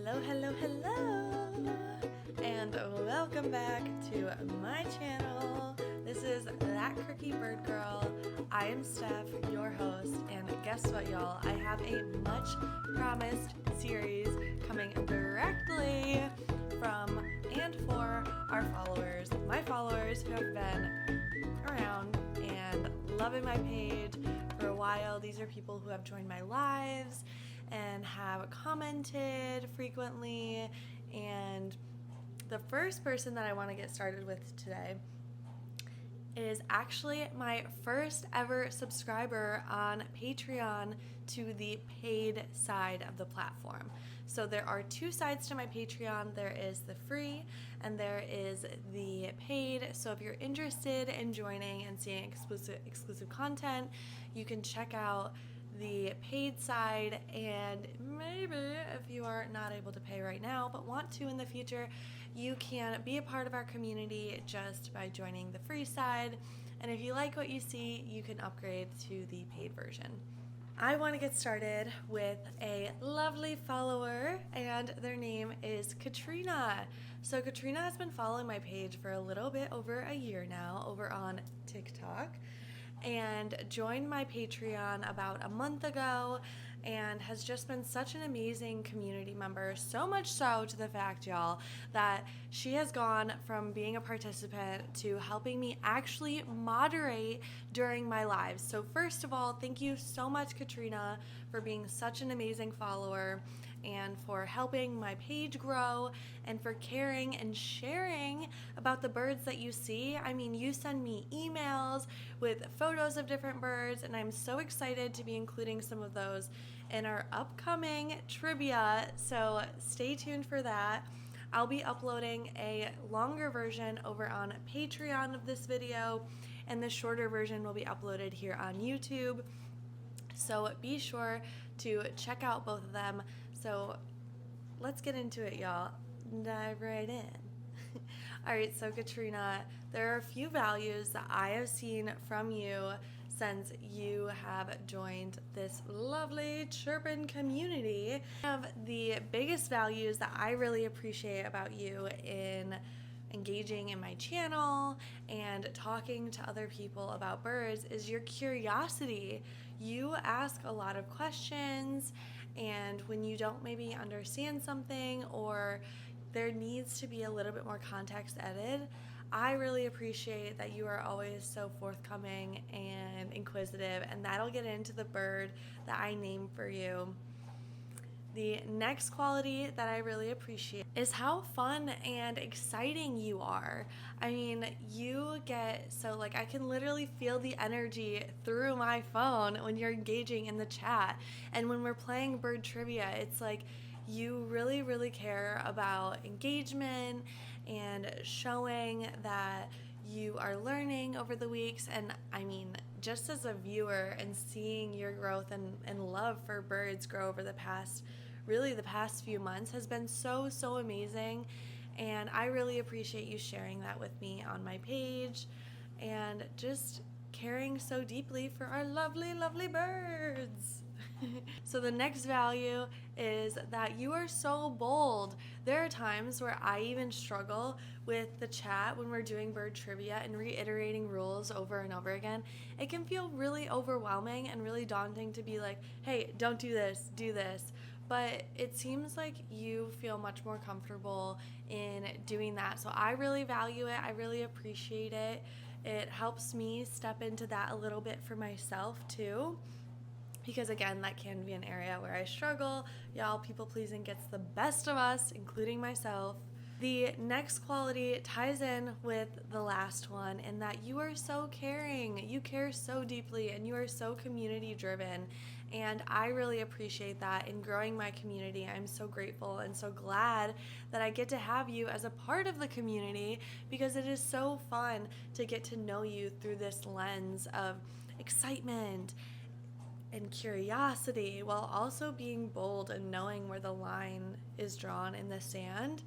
Hello, hello, hello, and welcome back to my channel. This is That Quirky Bird Girl. I am Steph, your host, and guess what, y'all? I have a much promised series coming directly from and for our followers, my followers who have been around and loving my page for a while. These are people who have joined my lives and have commented frequently. And the first person that I want to get started with today is actually my first ever subscriber on Patreon to the paid side of the platform. So there are two sides to my Patreon. There is the free and there is the paid. So if you're interested in joining and seeing exclusive content, you can check out the paid side, and maybe if you are not able to pay right now but want to in the future, you can be a part of our community just by joining the free side. And if you like what you see, you can upgrade to the paid version. I want to get started with a lovely follower, and their name is Katrina. So Katrina has been following my page for a little bit over a year now over on TikTok, and joined my Patreon about a month ago, and has just been such an amazing community member. So much so to the fact, y'all, that she has gone from being a participant to helping me actually moderate during my lives. So first of all, thank you so much, Katrina, for being such an amazing follower and for helping my page grow and for caring and sharing about the birds that you see. I mean, you send me emails with photos of different birds, and I'm so excited to be including some of those in our upcoming trivia, so stay tuned for that. I'll be uploading a longer version over on Patreon of this video, and the shorter version will be uploaded here on YouTube. So be sure to check out both of them. So let's get into it, y'all. Dive right in. All right, so Katrina, there are a few values that I have seen from you since you have joined this lovely chirpin community. One of the biggest values that I really appreciate about you in engaging in my channel and talking to other people about birds is your curiosity. You ask a lot of questions, and when you don't maybe understand something or there needs to be a little bit more context added, I really appreciate that you are always so forthcoming and inquisitive, and that'll get into the bird that I name for you. The next quality that I really appreciate is how fun and exciting you are. I mean, you get so, like, I can literally feel the energy through my phone when you're engaging in the chat. And when we're playing bird trivia, it's like you really, really care about engagement and showing that you are learning over the weeks. And I mean, just as a viewer and seeing your growth and love for birds grow over the past few months has been so amazing, and I really appreciate you sharing that with me on my page and just caring so deeply for our lovely birds. So the next value is that you are so bold. There are times where I even struggle with the chat when we're doing bird trivia and reiterating rules over and over again. It can feel really overwhelming and really daunting to be like, hey, don't do this, do this. But it seems like you feel much more comfortable in doing that. So I really value it. I really appreciate it. It helps me step into that a little bit for myself too, because again, that can be an area where I struggle. Y'all, people pleasing gets the best of us, including myself. The next quality ties in with the last one in that you are so caring. You care so deeply and you are so community driven. And I really appreciate that in growing my community. I'm so grateful and so glad that I get to have you as a part of the community, because it is so fun to get to know you through this lens of excitement and curiosity, while also being bold and knowing where the line is drawn in the sand.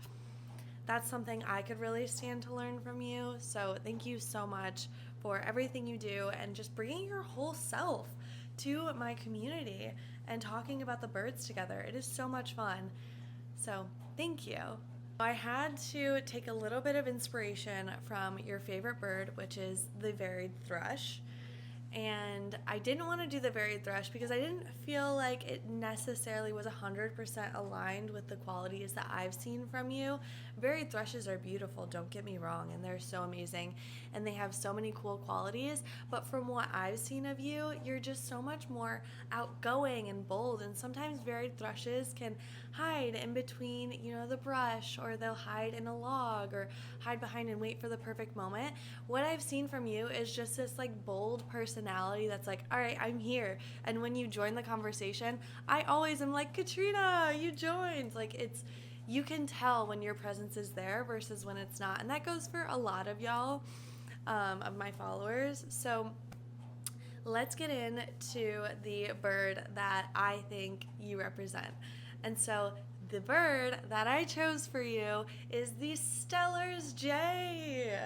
That's something I could really stand to learn from you. So thank you so much for everything you do and just bringing your whole self to my community and talking about the birds together. It is so much fun. So So thank you. I had to take a little bit of inspiration from your favorite bird, which is the varied thrush. And I didn't want to do the varied thrush because I didn't feel like it necessarily was 100% aligned with the qualities that I've seen from you. Varied thrushes are beautiful, don't get me wrong, and they're so amazing, and they have so many cool qualities, but from what I've seen of you, you're just so much more outgoing and bold, and sometimes varied thrushes can hide in between, the brush, or they'll hide in a log, or hide behind and wait for the perfect moment. What I've seen from you is just this bold personality that's like, all right, I'm here. And when you join the conversation, I always am like, Katrina, you joined. You can tell when your presence is there versus when it's not. And that goes for a lot of y'all, of my followers. So let's get into the bird that I think you represent. And so the bird that I chose for you is the Stellar's Jay.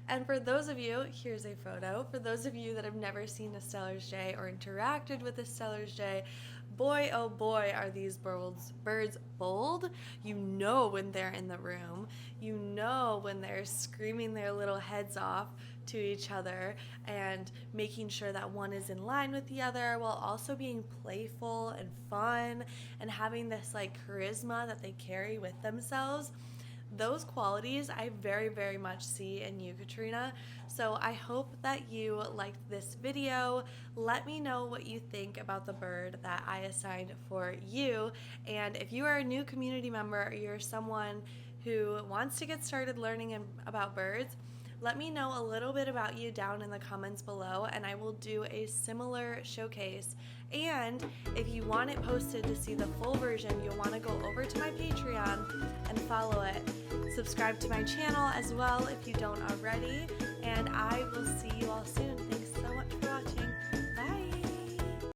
And for those of you, here's a photo. For those of you that have never seen a Stellar's Jay or interacted with a Stellar's Jay, boy, oh boy, are these birds bold. You know when they're in the room. You know when they're screaming their little heads off to each other and making sure that one is in line with the other while also being playful and fun and having this charisma that they carry with themselves. Those qualities I very, very much see in you, Katrina. So I hope that you liked this video. Let me know what you think about the bird that I assigned for you. And if you are a new community member or you're someone who wants to get started learning about birds, let me know a little bit about you down in the comments below, and I will do a similar showcase. And if you want it posted to see the full version, you'll want to go over to my Patreon and follow it. Subscribe to my channel as well if you don't already.